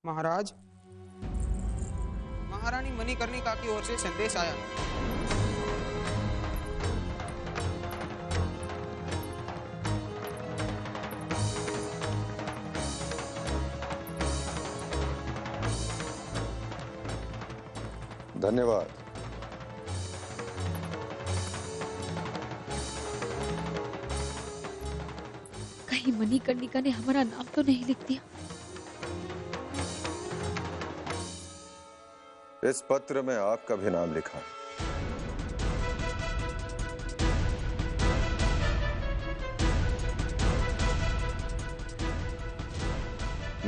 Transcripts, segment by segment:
महाराज, महारानी मणिकर्णिका की ओर से संदेश आया। धन्यवाद। कहीं मणिकर्णिका ने हमारा नाम तो नहीं लिख दिया? इस पत्र में आपका भी नाम लिखा है।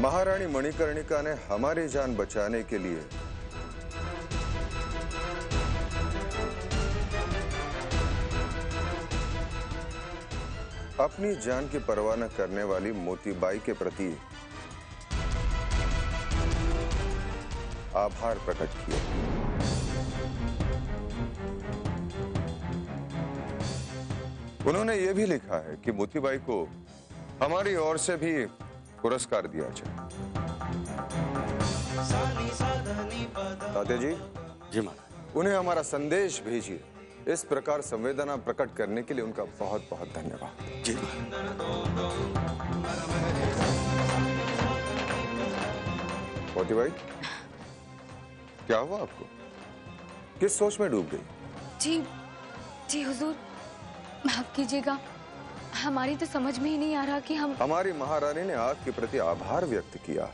महारानी मणिकर्णिका ने हमारी जान बचाने के लिए अपनी जान की परवाह न करने वाली मोतीबाई के प्रति आभार प्रकट किया। उन्होंने यह भी लिखा है कि मोतीबाई को हमारी ओर से भी पुरस्कार दिया जाए। तात्या जी। जी महाराज। उन्हें हमारा संदेश भेजिए। इस प्रकार संवेदना प्रकट करने के लिए उनका बहुत बहुत धन्यवाद। जी। मोतीबाई, क्या हुआ आपको? किस सोच में डूब गई? जी जी हुजूर, माफ कीजिएगा, हमारी तो समझ में ही नहीं आ रहा कि हम। हमारी महारानी ने आपके प्रति आभार व्यक्त किया है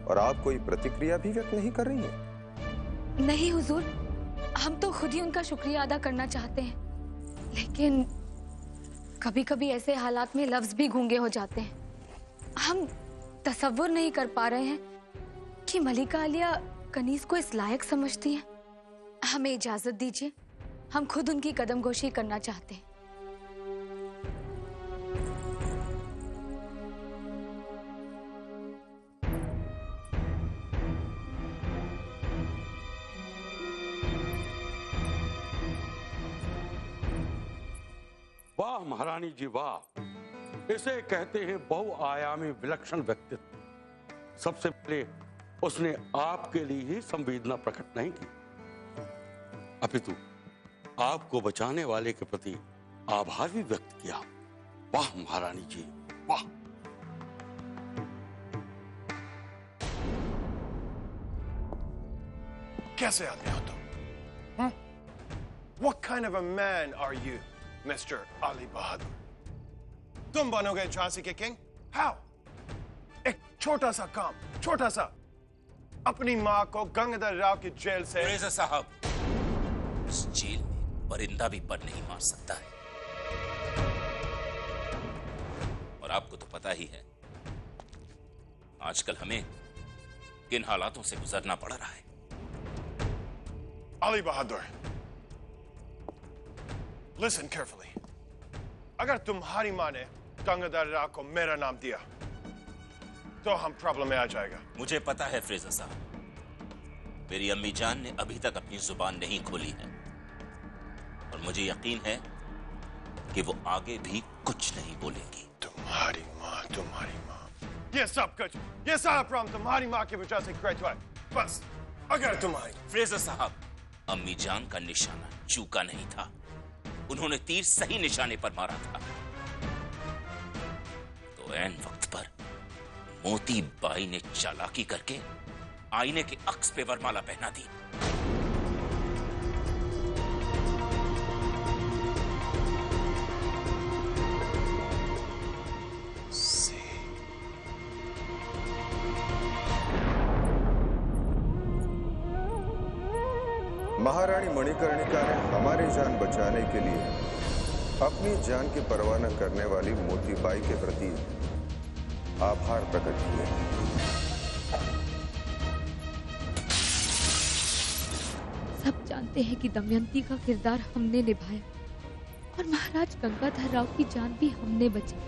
और आप कोई प्रतिक्रिया भी व्यक्त नहीं कर रही हैं। नहीं हुजूर, हम तो खुद ही उनका शुक्रिया अदा करना चाहते हैं, लेकिन कभी कभी ऐसे हालात में लफ्ज भी गूंगे हो जाते हैं। हम तसव्वुर नहीं कर पा रहे हैं कि मलिका आलिया कनीज को इस लायक समझती हैं। हमें इजाजत दीजिए, हम खुद उनकी कदमगोशी करना चाहते हैं। वाह महारानी जी वाह, इसे कहते हैं बहुआयामी विलक्षण व्यक्तित्व। सबसे पहले उसने आपके लिए ही संवेदना प्रकट नहीं की, अपितु आपको बचाने वाले के प्रति आभार भी व्यक्त किया। वाह महारानी जी वाह। कैसे आदमी हो तुम? What kind of a man are you, Mr. Ali Bahadur? तुम बनोगे झांसी के किंग? How? एक छोटा सा काम, छोटा सा, अपनी माँ को गंगाधर राव की जेल से। रेज़ा साहब, इस जेल में परिंदा भी पर नहीं मार सकता है, और आपको तो पता ही है आजकल हमें किन हालातों से गुजरना पड़ रहा है। Ali Bahadur, listen carefully. अगर तुम्हारी माँ ने गंगाधर राव को मेरा नाम दिया तो हम प्रॉब्लम में आ जाएगा। मुझे पता है फ्रेज़ा साहब, मेरी अम्मी जान ने अभी तक अपनी जुबान नहीं खोली है, और मुझे यकीन है कि वो आगे भी कुछ नहीं बोलेंगी। तुम्हारी माँ, ये सब कुछ, ये सारा प्रॉब्लम तुम्हारी माँ की वजह से क्रिएट हुआ है। बस अगर तुम्हारी। फ्रेज़ा साहब, अम्मी जान का निशाना चूका नहीं था, उन्होंने तीर सही निशाने पर मारा था। तो ऐन वक्त पर मोती बाई ने चालाकी करके आईने के अक्स पे वरमाला पहना दी। महारानी मणिकर्णिका ने हमारी जान बचाने के लिए अपनी जान की परवाह न करने वाली मोतीबाई के प्रति आभार प्रकट किया। सब जानते हैं कि दमयंती का किरदार हमने निभाया और महाराज गंगाधर राव की जान भी हमने बचाई,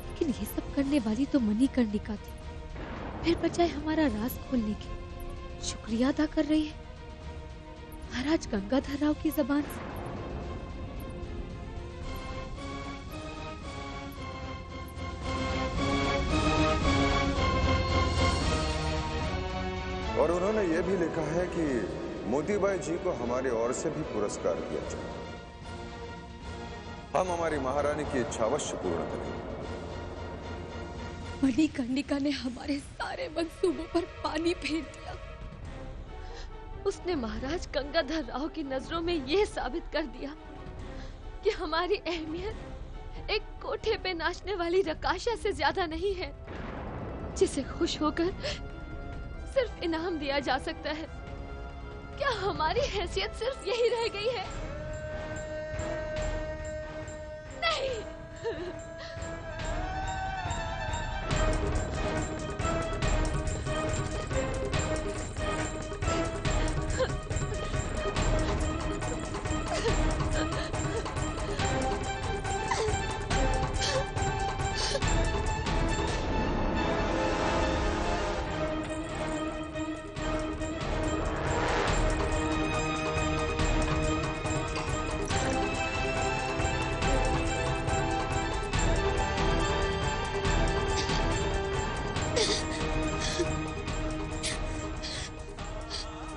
लेकिन ये सब करने वाली तो मणिकर्णिका थी। फिर बचाए हमारा राज खोलने की शुक्रिया अदा कर रही है महाराज गंगाधर राव की जबान से। और उन्होंने ये भी लिखा है कि मोतीबाई जी को हमारी ओर से भी पुरस्कार दिया जाए। हम हमारी महारानी की इच्छा अवश्य पूर्ण करेंगे। मणिकर्णिका ने हमारे सारे मंसूबों पर पानी फेर दिया। उसने महाराज गंगाधर राव की नजरों में यह साबित कर दिया कि हमारी अहमियत एक कोठे पे नाचने वाली रकाशा से ज्यादा नहीं है, जिसे खुश होकर सिर्फ इनाम दिया जा सकता है। क्या हमारी हैसियत सिर्फ यही रह गई है? नहीं।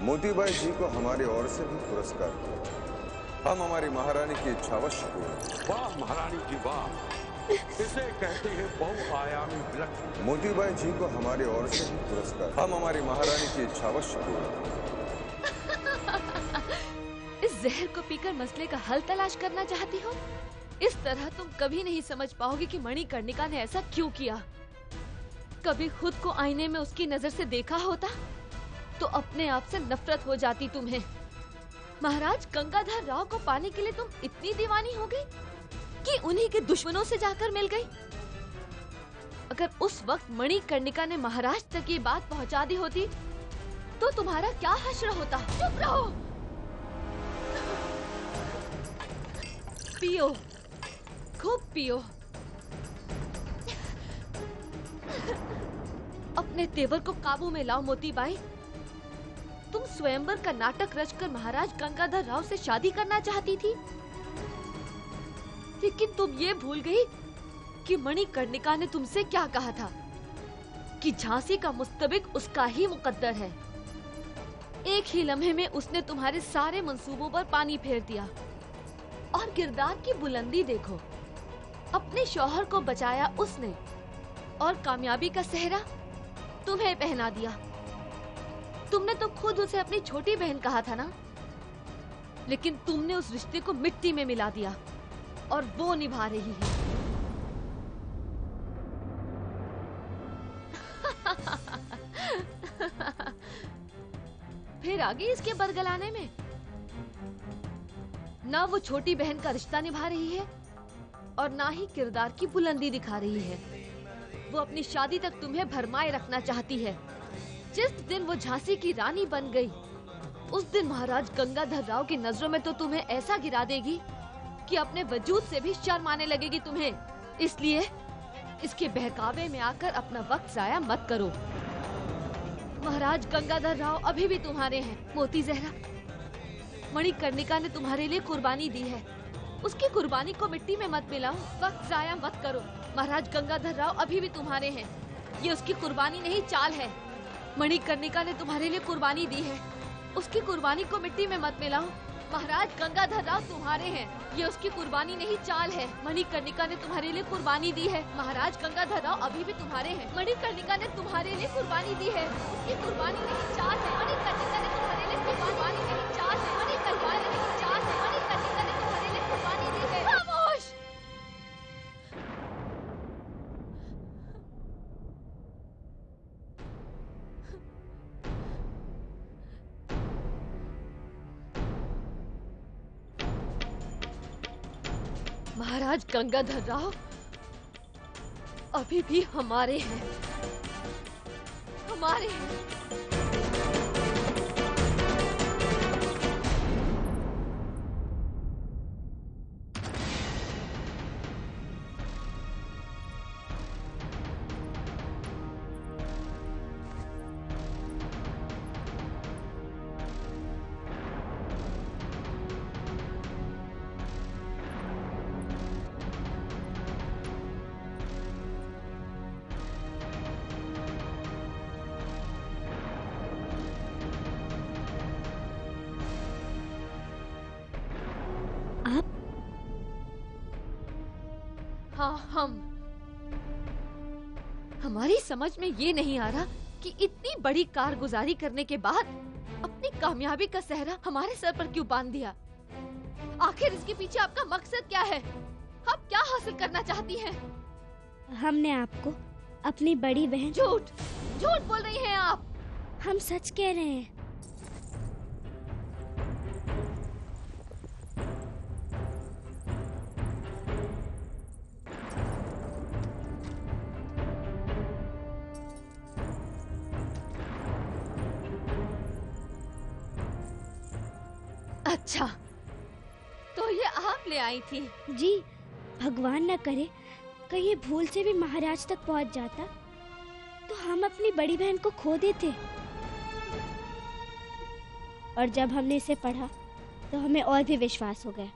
मोतीबाई जी को हमारी ओर से भी पुरस्कार दिया जाए। हम हमारी महारानी की इच्छा अवश्य पूर्ण करेंगे। वाह महारानी जी वाह, इसे कहते हैं बहुआयामी विलक्षण। मोतीबाई जी को हमारी ओर से भी पुरस्कार। हम हमारी महारानी की इच्छा अवश्य पूर्ण करेंगे। इस जहर को पीकर मसले का हल तलाश करना चाहती हो? इस तरह तुम कभी नहीं समझ पाओगे कि मणिकर्णिका ने ऐसा क्यों किया। कभी खुद को आईने में उसकी नजर से देखा होता तो अपने आप से नफरत हो जाती तुम्हें। महाराज गंगाधर राव को पाने के लिए तुम इतनी दीवानी हो गई कि उन्हीं के दुश्मनों से जाकर मिल गई। अगर उस वक्त मणिकर्णिका ने महाराज तक ये बात पहुंचा दी होती तो तुम्हारा क्या हश्र होता। चुप रहो, पियो, खूब पियो। अपने तेवर को काबू में लाओ मोतीबाई। तुम स्वयंवर का नाटक रचकर महाराज गंगाधर राव से शादी करना चाहती थी, लेकिन तुम ये भूल गई कि मणिकर्णिका ने तुमसे क्या कहा था कि झांसी का मुस्तबिक उसका ही मुकद्दर है। एक ही लम्हे में उसने तुम्हारे सारे मंसूबों पर पानी फेर दिया। और किरदार की बुलंदी देखो, अपने शौहर को बचाया उसने और कामयाबी का सेहरा तुम्हें पहना दिया। तुमने तो खुद उसे अपनी छोटी बहन कहा था ना, लेकिन तुमने उस रिश्ते को मिट्टी में मिला दिया और वो निभा रही है। फिर आगे इसके बरगलाने में ना वो छोटी बहन का रिश्ता निभा रही है और ना ही किरदार की बुलंदी दिखा रही है। वो अपनी शादी तक तुम्हें भरमाए रखना चाहती है। जिस दिन वो झांसी की रानी बन गई, उस दिन महाराज गंगाधर राव की नजरों में तो तुम्हें ऐसा गिरा देगी कि अपने वजूद से भी शर्म आने लगेगी तुम्हें। इसलिए इसके बहकावे में आकर अपना वक्त जाया मत करो। महाराज गंगाधर राव अभी भी तुम्हारे हैं। मोती जहरा, मणिकर्णिका ने तुम्हारे लिए कुर्बानी दी है, उसकी कुर्बानी को मिट्टी में मत मिलाओ। वक्त जाया मत करो। महाराज गंगाधर राव अभी भी तुम्हारे हैं। ये उसकी कुर्बानी नहीं, चाल है। मणिकर्णिका ने तुम्हारे लिए कुर्बानी दी है, उसकी कुर्बानी को मिट्टी में मत मिलाओ। महाराज गंगाधर राव तुम्हारे हैं, ये उसकी कुर्बानी नहीं, चाल है। मणिकर्णिका ने तुम्हारे लिए कुर्बानी दी है। महाराज गंगाधर राव अभी भी तुम्हारे हैं। मणिकर्णिका ने तुम्हारे लिए कुर्बानी दी है, उसकी कुर्बानी नहीं, चाल है। मणिकर्णिका ने तुम्हारे लिए कुर्बानी नहीं, चाल है। मणिकर्णिका ने नहीं, चाल है। मणिकर्णिका ने तुम्हारे लिए कुर्बानी दी है। खामोश। महाराज गंगाधर राव अभी भी हमारे हैं, हमारे हैं। हाँ, हमारी समझ में ये नहीं आ रहा कि इतनी बड़ी कारगुजारी करने के बाद अपनी कामयाबी का सेहरा हमारे सर पर क्यों बांध दिया? आखिर इसके पीछे आपका मकसद क्या है? आप क्या हासिल करना चाहती हैं? हमने आपको अपनी बड़ी बहन। झूठ बोल रही हैं आप। हम सच कह रहे हैं। अच्छा, तो ये आप ले आई थी? जी, भगवान न करे कहीं ये भूल से भी महाराज तक पहुंच जाता तो हम अपनी बड़ी बहन को खो देते। और जब हमने इसे पढ़ा तो हमें और भी विश्वास हो गया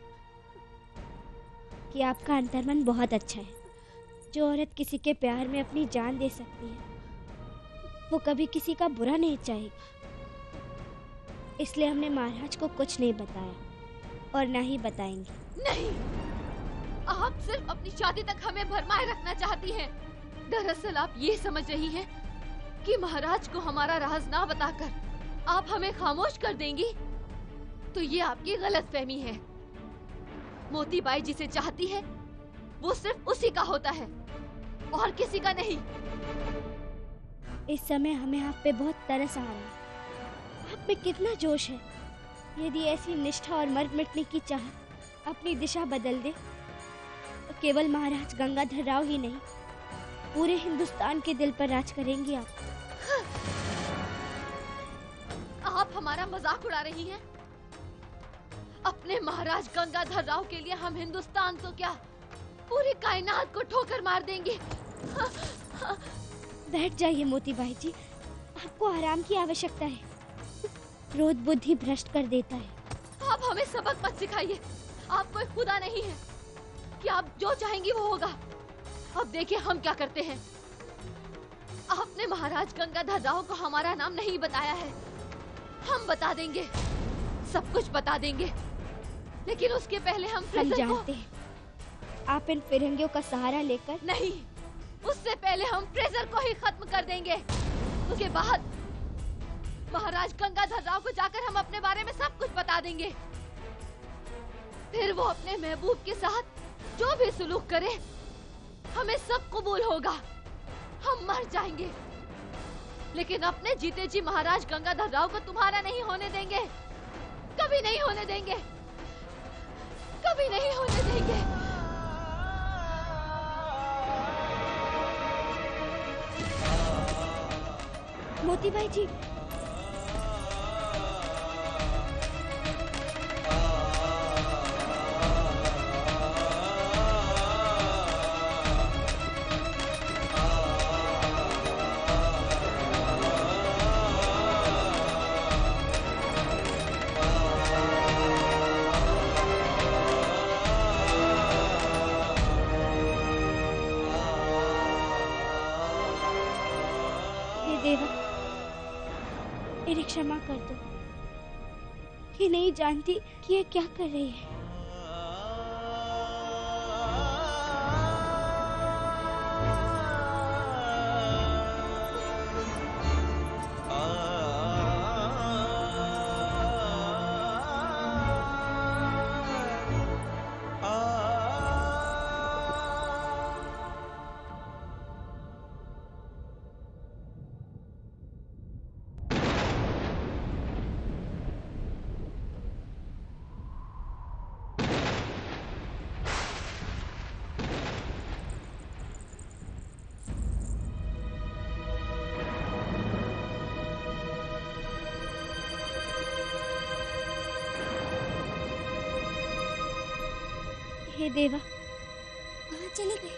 कि आपका अंतर्मन बहुत अच्छा है। जो औरत किसी के प्यार में अपनी जान दे सकती है वो कभी किसी का बुरा नहीं चाहेगी। इसलिए हमने महाराज को कुछ नहीं बताया और ना ही बताएंगे। नहीं, आप सिर्फ अपनी शादी तक हमें भरमाए रखना चाहती हैं। दरअसल आप ये समझ रही हैं कि महाराज को हमारा राज ना बताकर आप हमें खामोश कर देंगी, तो ये आपकी गलतफहमी है। मोतीबाई जिसे चाहती है वो सिर्फ उसी का होता है और किसी का नहीं। इस समय हमें आप पे बहुत तरस आ रहा है। आप में कितना जोश है। यदि ऐसी निष्ठा और मर मिटने की चाह अपनी दिशा बदल दे तो केवल महाराज गंगाधर राव ही नहीं पूरे हिंदुस्तान के दिल पर राज करेंगी आप। आप हमारा मजाक उड़ा रही हैं? अपने महाराज गंगाधर राव के लिए हम हिंदुस्तान तो क्या पूरी कायनात को ठोकर मार देंगे। बैठ जाइए मोतीबाई जी, आपको आराम की आवश्यकता है। क्रोध बुद्धि भ्रष्ट कर देता है। आप हमें सबक मत सिखाइए। आप कोई खुदा नहीं है कि आप जो चाहेंगी वो होगा। अब देखिए हम क्या करते हैं। आपने महाराज गंगाधर राव को हमारा नाम नहीं बताया है। हम बता देंगे, सब कुछ बता देंगे, लेकिन उसके पहले हम जानते हैं आप इन फिरंगियों का सहारा लेकर। नहीं, उससे पहले हम फ्रेजर को ही खत्म कर देंगे। उसके बाद महाराज गंगाधर राव को जाकर हम अपने बारे में सब कुछ बता देंगे। फिर वो अपने महबूब के साथ जो भी सुलूक करे हमें सब कबूल होगा। हम मर जाएंगे लेकिन अपने जीते जी महाराज गंगाधर राव को तुम्हारा नहीं होने देंगे। कभी नहीं होने देंगे, कभी नहीं होने देंगे। मोतीबाई जी, मेरी क्षमा कर दो। ये नहीं जानती कि ये क्या कर रही है। हे देवा, कहाँ चले गए?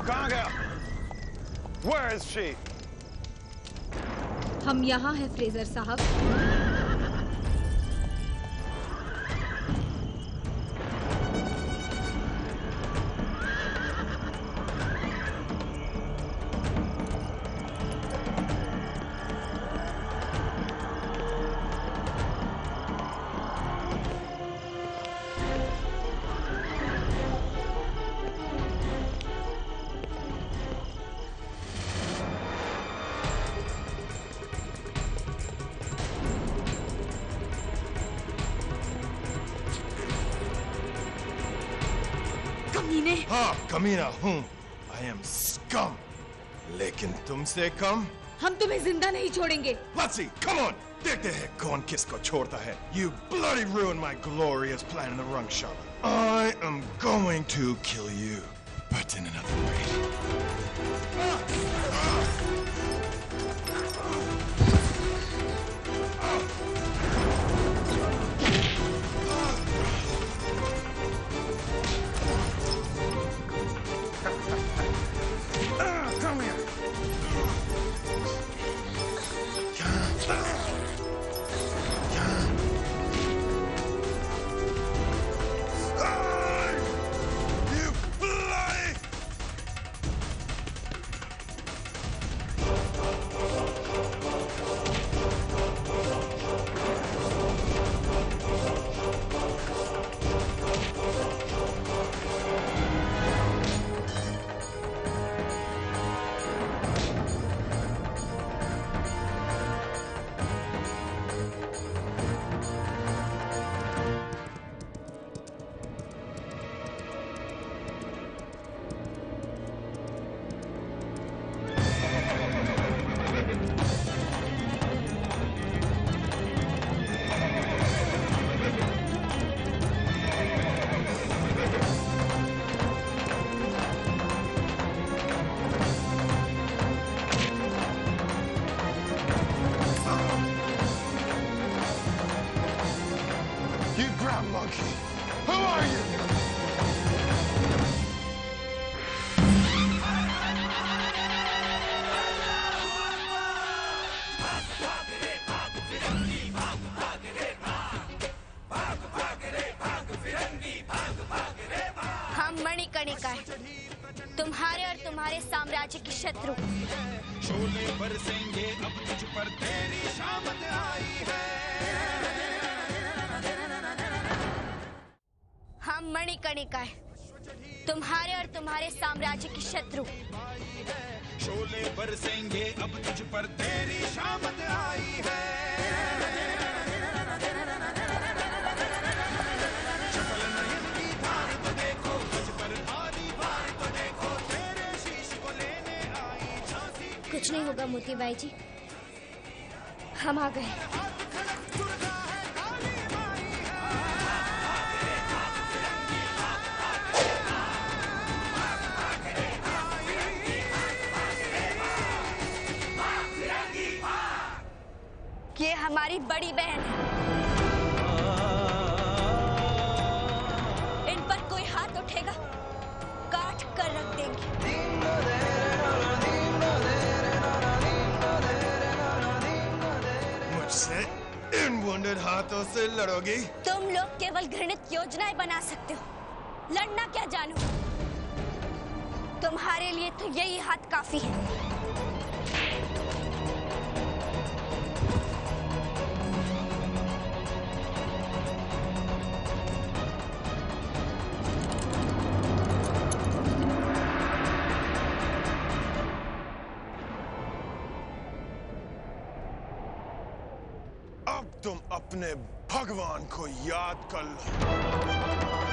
कहाँ गया? Where is she? हम यहाँ हैं फ्रेजर साहब। हाँ, कमीना हूँ। I am scum. लेकिन तुमसे कम? हम तुम्हें जिंदा नहीं छोड़ेंगे। Let's see, come on. देखते हैं कौन किसको छोड़ता है। You bloody ruined my glorious plan in the Rangshara. I am going to kill you, but in another way. Come here. You bloody! You ground monkey! Who are you? हम मणिकर्णिका हैं, तुम्हारे और तुम्हारे साम्राज्य की शत्रु। शोले बरसेंगे अब तुझ पर तेरी शामत आई है। हम मणिकर्णिका हैं, तुम्हारे और तुम्हारे साम्राज्य की शत्रु। शोले बरसेंगे अब तुझ पर तेरी शामत आई है। चपल नयन की धार तो देखो, गज पर आधी बार तो देखो, तेरे शीश को लेने आई झांसी की। कुछ नहीं होगा मोतीबाई जी, हम आ गए। ये हमारी बड़ी बहन है, इन पर कोई हाथ उठेगा काट कर रख देंगे। मुझसे इन वुंडेड हाथों से लड़ोगी? तुम लोग केवल घृणित योजनाएं बना सकते हो, लड़ना क्या जानू। तुम्हारे लिए तो यही हाथ काफी है। अब तुम अपने भगवान को याद कर लो।